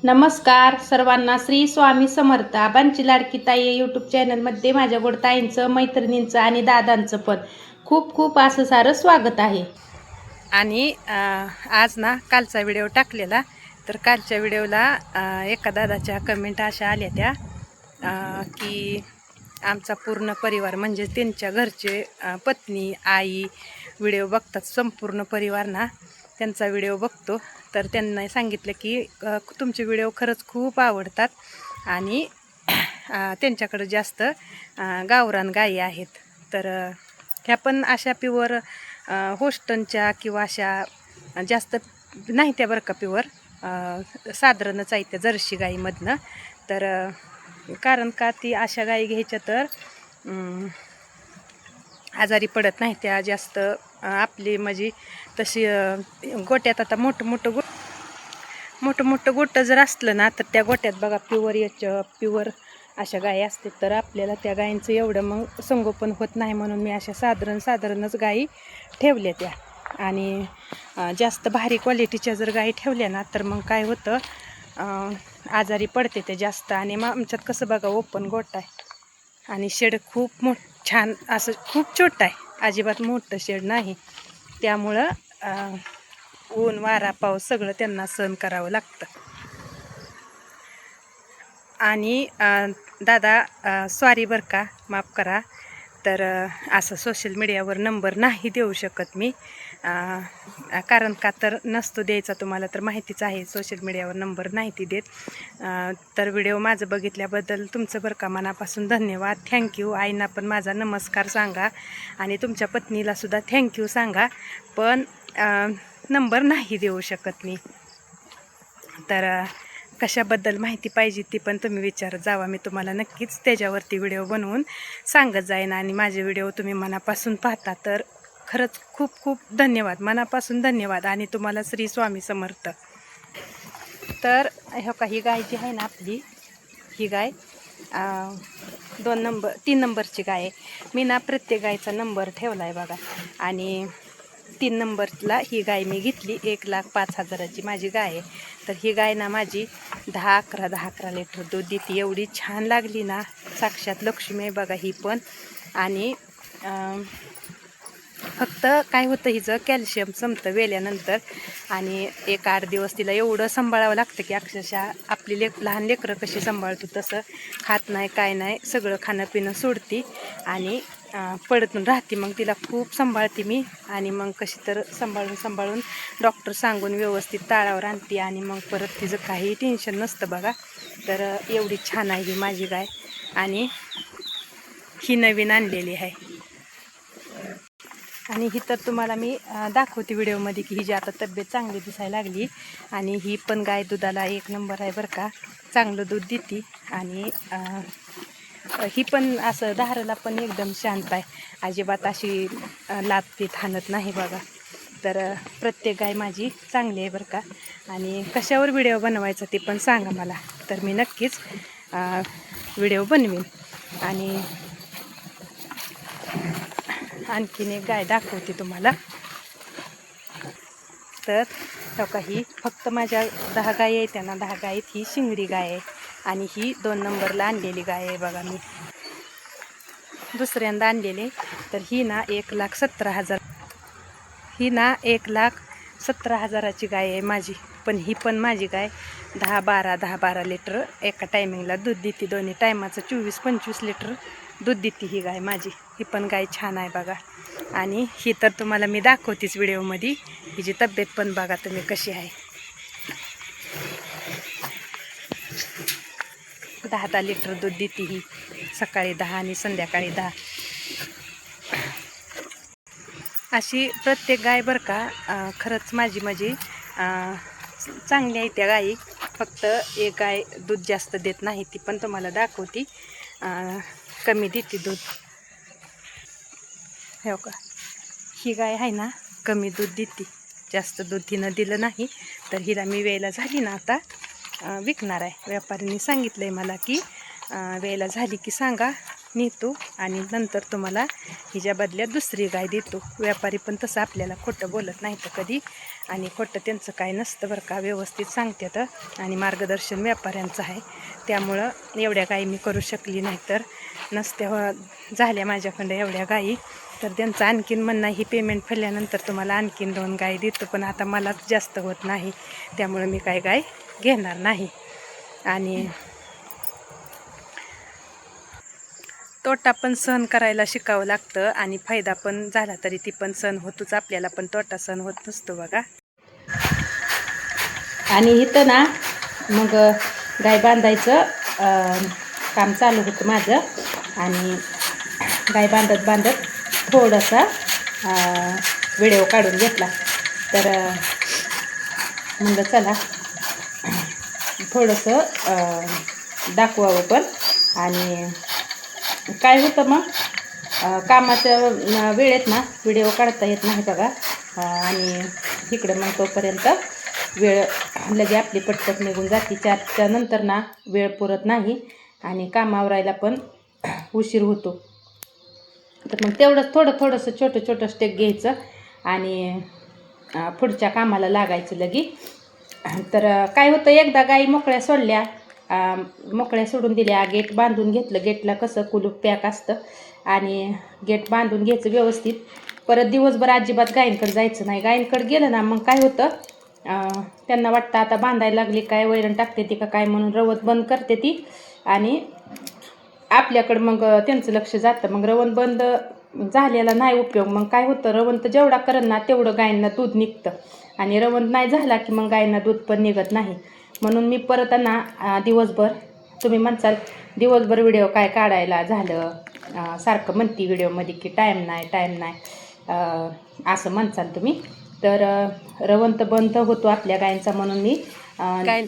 नमस्कार सर्वांना. श्री स्वामी समर्थ. आबांची लाडकी ताई यूट्यूब चॅनलमध्ये माझ्या गोड ताईंचं, मैत्रिणींचं आणि दादांचं पण खूप खूप असं सारं स्वागत आहे. आणि आज ना कालचा व्हिडिओ टाकलेला, तर कालच्या व्हिडिओला एका दादाच्या कमेंट अशा आल्या त्या की आमचा पूर्ण परिवार म्हणजे त्यांच्या घरचे पत्नी, आई व्हिडिओ बघतात, संपूर्ण परिवार ना त्यांचा व्हिडिओ बघतो. तर त्यांना सांगितलं की तुमचे व्हिडिओ खरंच खूप आवडतात आणि त्यांच्याकडं जास्त गावरान गायी आहेत. तर ह्या पण अशा प्युअर होस्टनच्या किंवा अशा जास्त नाही त्या बरं का, प्युअर साधारणच आहे त्या जर्सी गाईमधनं. तर कारण का ती अशा गाई घ्यायच्या तर आजारी पडत नाही त्या जास्त. आपली म्हणजे तशी गोट्यात आता मोठं मोठं गोटं जर असलं ना तर त्या गोट्यात बघा प्युअर अशा गायी असते. तर आपल्याला त्या गायींचं एवढं मग संगोपन होत नाही, म्हणून मी अशा साधारणच गायी ठेवल्या त्या. आणि जास्त भारी क्वालिटीच्या जर गायी ठेवल्या ना तर मग काय होतं, आजारी पडते ते जास्त. आणि मग आमच्यात कसं बघा ओपन गोठा आहे आणि शेड खूप छान असं खूप छोटं आहे, अजिबात मोठं शेड नाही. त्यामुळं ऊन वारा पाऊस सगळं त्यांना सहन करावं लागतं. आणि दादा सॉरी बरं का, माफ करा. तर असं सोशल मीडियावर नंबर नाही देऊ शकत मी, कारण का तर नसतो द्यायचा, तुम्हाला तर माहितीच आहे सोशल मीडियावर नंबर नाही ती देत. तर व्हिडिओ माझं बघितल्याबद्दल तुमचं बरं का मनापासून धन्यवाद, थँक्यू. आईंना पण माझा नमस्कार सांगा आणि तुमच्या पत्नीलासुद्धा थँक्यू सांगा. पण नंबर नाही देऊ शकत मी. तर कशाबद्दल माहिती पाहिजे ती पण तुम्ही विचारत जावा, मी तुम्हाला नक्कीच त्याच्यावरती व्हिडिओ बनवून सांगत जाईन. आणि माझे व्हिडिओ तुम्ही मनापासून पाहता तर खरंच खूप खूप धन्यवाद, मनापासून धन्यवाद. आणि तुम्हाला श्री स्वामी समर्थ. तर हो का, ही गाय जी आहे ना आपली, ही गाय 3 नंबरची गाय आहे. मी ना प्रत्येक गायचा नंबर ठेवला आहे बघा. आणि 3 नंबरला ही गाय मी घेतली, 1,05,000ची माझी गाय आहे. तर ही गाय ना माझी 10-11 लिटर दूध देते. एवढी छान लागली ना, साक्षात लक्ष्मी आहे बघा ही पण. आणि फक्त काय होतं, हिचं कॅल्शियम संपतं वेल्यानंतर. आणि 1-8 दिवस तिला एवढं सांभाळावं लागतं की अक्षरशः आपली लहान लेकरं कशी सांभाळतो तसं खात नाही, काय नाही, सगळं खाणं पिणं सोडती आणि पडतून राहते. मग तिला खूप सांभाळते मी. आणि मग कशी तर सांभाळून डॉक्टर सांगून व्यवस्थित ताळावर आणते. आणि मग परत तिचं काही टेन्शन नसतं बघा. तर एवढी छान आहे ही माझी गाय. आणि ही नवीन आणलेली आहे. आणि ही तर तुम्हाला मी दाखवते व्हिडिओमध्ये की हिची आता तब्येत चांगली दिसायला लागली. आणि ही पण गाय दुधाला 1 नंबर आहे बरं का, चांगलं दूध देते. आणि ही पण असं धाराला पण एकदम शांत आहे, अजिबात अशी लाथपीत हाणत नाही बघा. तर प्रत्येक गाय माझी चांगली आहे बरं का. आणि कशावर व्हिडिओ बनवायचा ते पण सांगा मला, तर मी नक्कीच व्हिडिओ बनवीन. आणि आणखीन एक गाय दाखवते तुम्हाला. तर काही फक्त माझ्या 10 गायी आहेत, त्यांना 10 गायीत ही शिंगडी गाय आहे. आणि ही 2 नंबरला आणलेली गाय आहे बघा, मी दुसऱ्यांदा आणलेले. तर ही ना 1,17,000, ही ना 1,17,000ची गाय आहे माझी. पण ही पण माझी गाय 10-12 लिटर एका टायमिंगला दूध देते. दोन्ही टायमाचं 24-25 लिटर दूध देते ही गाय माझी. ही पण गाय छान आहे बघा. आणि ही तर तुम्हाला मी दाखवतेच व्हिडिओमध्ये. हिची तब्येत पण बघा तुम्ही कशी आहे. 10 लिटर दूध देते ही, सकाळी 10 आणि संध्याकाळी 10. अशी प्रत्येक गाय बरं का. खरंच माझी चांगली आहे त्या गायी. फक्त एक गाय दूध जास्त देत नाही, ती पण तुम्हाला दाखवते. कमी देते दूध. हो का, ही गाय आहे ना कमी दूध देते, जास्त दूध हिनं दिलं नाही. तर हिला मी वेळेला झाली ना आता विकणार आहे. व्यापाऱ्यांनी सांगितलं आहे मला की वेळेला झाली की सांगा, नेतो आणि नंतर तुम्हाला हिच्या बदल्यात दुसरी गाय देतो. व्यापारी पण तसं आपल्याला खोटं बोलत नाही तर कधी. आणि खोटं त्यांचं काय नसतं बरं का, व्यवस्थित सांगतात आणि मार्गदर्शन व्यापाऱ्यांचं आहे. त्यामुळं एवढ्या गाई मी करू शकली नाही. तर नसत्या झाल्या माझ्याकडं एवढ्या गाई, तर त्यांचं आणखीन म्हणणं ही पेमेंट फेडल्यानंतर तुम्हाला आणखीन 2 गाई देतो, पण आता मलाच जास्त होत नाही, त्यामुळं मी काय गाय घेणार नाही. आणि तोटा पण सहन करायला शिकावं लागतं आणि फायदा पण झाला तरी ती पण सहन होतोच आपल्याला, पण तोटा सहन होत नसतो बघा. आणि इथं ना मग गाय बांधायचं काम चालू होतं माझं. आणि गाय बांधत थोडासा व्हिडिओ काढून घेतला. तर म्हणलं चला थोडंसं दाखवावं पण. आणि काय होतं मग कामाच्या वेळेत ना व्हिडिओ काढता येत नाही बघा. आणि इकडे मग तोपर्यंत वेळ लगे आपली पटपट निघून जाते. 4च्या नंतर ना वेळ पुरत नाही आणि कामावरायला पण उशीर होतो. तर मग तेवढंच थोडंसं छोटं स्टेप घ्यायचं आणि पुढच्या कामाला लागायचं लगी. तर काय होतं, एकदा गाई मोकळ्या सोडल्या, मोकळ्या सोडून दिल्या, गेट बांधून घेतलं. गेटला कसं कुलूप पॅक असतं आणि गेट बांधून घ्यायचं व्यवस्थित. परत दिवसभर अजिबात गायींकडे जायचं नाही. गायींकडे गेलं ना मग काय होतं, त्यांना वाटतं आता बांधायला लागली काय, वैरण टाकते ती का काय, म्हणून रवत बंद करते ती आणि आपल्याकडं मग त्यांचं लक्ष जातं. मग रवण बंद झालेला नाही उपयोग. मग काय होतं, रवंत जेवढा करन ना तेवढं गायींना दूध निघतं आणि रवंत नाही झाला की मग गायींना दूध पण निघत नाही. म्हणून मी परत ना दिवसभर, तुम्ही म्हणसाल दिवसभर व्हिडिओ काय काढायला झालं, सारखं म्हणती व्हिडिओमध्ये की टाईम नाही असं म्हणसाल तुम्ही. तर रवंत बंद होतो आपल्या गायींचा, म्हणून मी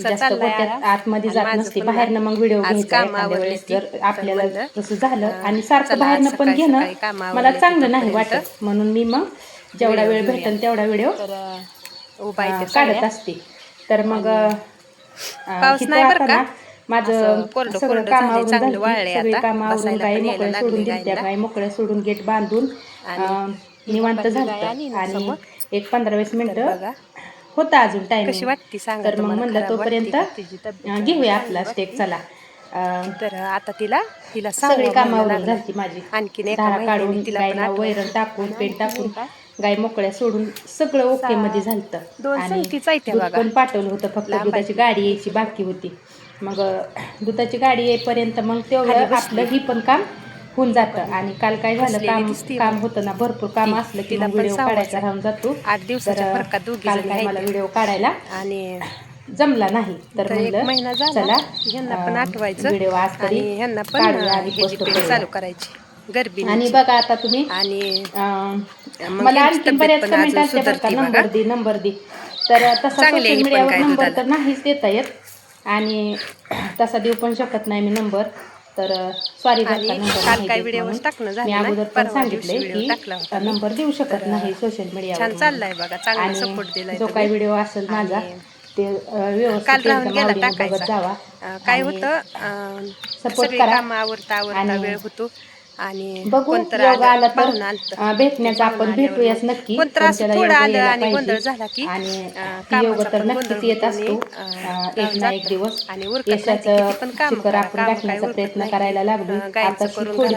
जास्त गोट्यात आतमध्ये जात नसते. बाहेरनं मग व्हिडिओ घ्यायचा एखाद्या वेळेस जर आपल्याला तसं झालं. आणि सारखं बाहेरनं पण घेणं मला चांगलं नाही वाटत, म्हणून मी मग जेवढा वेळ भेटेल तेवढा व्हिडिओ काढत असते. तर मग पाऊस नाही बरं का, माझं सगळं कामावरून सगळी कामावरून गाई मोकळ्या सोडून दिल्या. गाई मोकळ्या सोडून गेट बांधून निवांत झालं. आणि एक 15-20 मिनटं होता अजून टायमिंग. तर मग म्हणलं तोपर्यंत घेऊया आपला स्टेप. चला तर आता तिला सगळी कामावरून झाली माझी. आणखीन धारा काढून गायला वैरण टाकून पेंट टाकून गाय मोकळ्या सोडून सगळं ओके मध्ये झालं. आणि दूध पण पाठवलं होतं, फक्त दुधाची गाडी यायची बाकी होती. मग दुधाची गाडी येईपर्यंत मग तेवढं आपलं ही पण काम होऊन जातं. आणि काल काय झालं, काम होतं ना, भरपूर काम असलं की मग व्हिडिओ काढायचा राहून जातो. 8 दिवसाच्या फरकात काल काय मला व्हिडिओ काढायला आणि जमला नाही. तर एक महिना झाला चला ह्यांना पण आठवायचं व्हिडिओ आज तरी आणि ह्यांना पण ह्याची पेन चालू करायची गरबी. आणि बघा आता तुम्ही, आणि मला आणखी बऱ्याच कमेंट आल्या बरं का, नंबर दे. तर तसा सोशल मीडियावर नंबर तर नाहीच देता येत आणि तसा देऊ पण शकत नाही मी नंबर. तर सॉरी बरं का, नंबर नाही देत म्हणून मी अगोदर पण सांगितलंय की नंबर देऊ शकत नाही सोशल मीडियावर. चाललाय बघा, चांगला सपोर्ट दिलाय. जो काही व्हिडिओ असेल माझा ते व्यवस्थित एकदम आवडीने बघत जावा. काय होतं, सपोर्ट करा. आवडता वेळ होतो आणि बघू योग आला तर भेटण्याचा आपण भेटूयाच नक्की. थोडं आलं आणि गोंधळ झाला की आणि योग तर नक्कीच येत असतो एक ना एक दिवस. यशाचं शिखर आपण गाठण्याचा प्रयत्न करायला लागलो. आता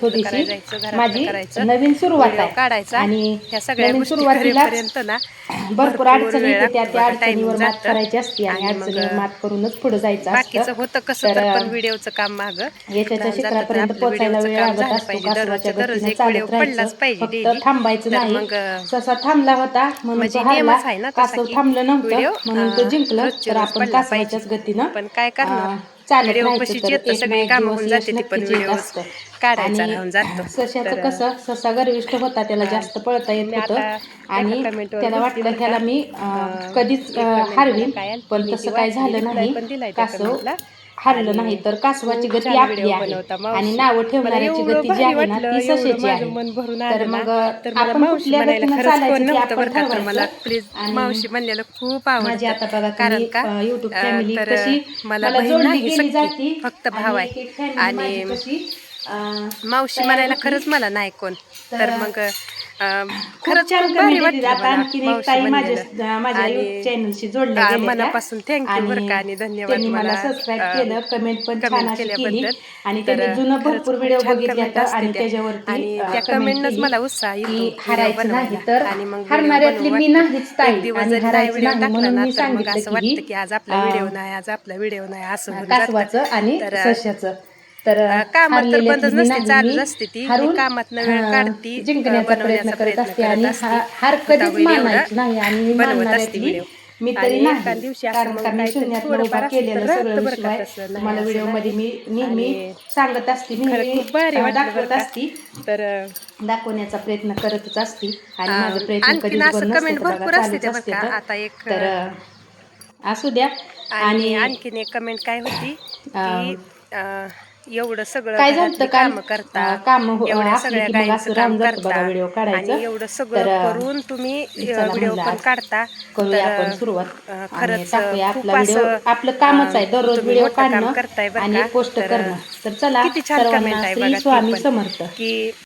थोडीशी माझी नवीन सुरुवात आहे आणि नवीन सुरुवातीला भरपूर अडचणी येते. त्या अडचणीवर मात करायची असते आणि अडचणीवर मात करूनच पुढे जायचं असतं. होतं कसं तर व्हिडिओचं काम मागं यशाच्या शिखरापर्यंत पोहोचायला वेळ लागत असतो. कासवाच्या गतीने चालत राहायचं, फक्त थांबायचं नाही. ससा थांबला होता म्हणून तो हरला, कासव थांबलं नव्हतं म्हणून तो जिंकलं. तर आपण कासवाच्याच गतीनं चालत राहायचं. तर एक ना एक दिवस यश नक्कीच येत असतं. आणि सशाचं कसं, ससा गर्विष्ठ होता, त्याला जास्त पळता येत होतं आणि त्याला वाटलं ह्याला मी कधीच हरवीन, पण तसं काय झालं नाही. कासव हरलं नाही. तर कासवाची गती आपली आहे आणि नावं ठेवणाऱ्याची गती जी आहे ना ती सशाची आहे. तर मग आपण कुठल्या गतीनं चालायचं ते आपण ठरवायचं. मावशी म्हणलेलं खूप आवडतं. माझी आता बघा तुम्ही युट्यूब फॅमिली कशी मला जोडली गेली जाते. फक्त भाव आहे आणि मावशी म्हणायला खरंच मला नाही कोण. तर मग खरंच छान खूप भारी कमेंट वाटलं आता मला आणखीन एक मावशी ताई म्हणलेलं. माझ्या आणि YouTube चॅनलशी जोडल्या गेलेल्या मनापासून थँक्यू बरं का आणि धन्यवाद त्यांनी मला मला सबस्क्राईब केलं, कमेंट पण छान कमेंट अशी केली केल्याबद्दल. आणि तर त्यांनी जुनं खरंच भरपूर खूप व्हिडिओ छान बघितले कमेंट आता असते आणि त्या, त्याच्यावरती आणि त्या कमेंट कमेंटनंच केली मला उत्साह की येतो व्हिडिओ हारायचं नाही बनवायला. तर आणि मग व्हिडिओ हारणाऱ्यातली बनवू मी वाटतं. नाहीच एक ताई दिवस आणि जरी नाही हारायचं व्हिडिओ नाही टाकला म्हणून ना मी तर मग सांगितलं असं की ही वाटतं की आज आपला व्हिडिओ नाही, आज आपला व्हिडिओ नाही, असं होऊन जातं. कासवाचं आणि तर सश्याचं. तर कामं तर हारलेल्यातली बंदच मी नसते, नाही, चालूच मी असते ती. मी हारून कामातनं वेळ काढती, जिंकण्याचा प्रयत्न बनवण्याचा करत प्रयत्न असते करत आणि असते. हार होता कधीच होईल मानायची एवढं नाही आणि मी बनवत असते मानणाऱ्यातली व्हिडिओ. मी आणि तरी एका नाही. दिवशी असं कारण मग का मी काहीतरी शून्यातनं उभा थोडंफार असलं तर केलेलं राहतं सगळं बरं का, विश्व आहे. तसं नाही तुम्हाला असं व्हिडिओमध्ये नाही. मी नेहमी आणि सांगत असते, खरं नेहमी खूप भारी वाटलं बरं दाखवत का. असते, तर दाखवण्याचा प्रयत्न करतच असते आणि माझं प्रयत्न आणखीन कधीच असं बंद नसते कमेंट तर बघा, भरपूर असते चालूच त्या बरं असते. का. आता एक तर असू द्या. आणि आणि आणखीन एक कमेंट काय होती की एवढं सगळं काय झालं घरातली काल कामं करता, काम एवढ्या असली सगळ्या की मग गायींचं असं काम राहून जातं बघा करता व्हिडिओ काढायचं. आणि एवढं सगळं तर करून तुम्ही चला व्हिडिओ म्हणलं पण आज काढता. करूया तर आपण सुरुवात आणि खरंच टाकूया आपला खूप व्हिडिओ. असं आपलं कामच आहे दररोज तुम्ही व्हिडिओ मोठं काम काढणं करताय बरं आणि का. पोस्ट तर करणं. तर चला किती छान कमेंट सर्वांना आहे श्री बघा ती स्वामी पण, समर्थ. की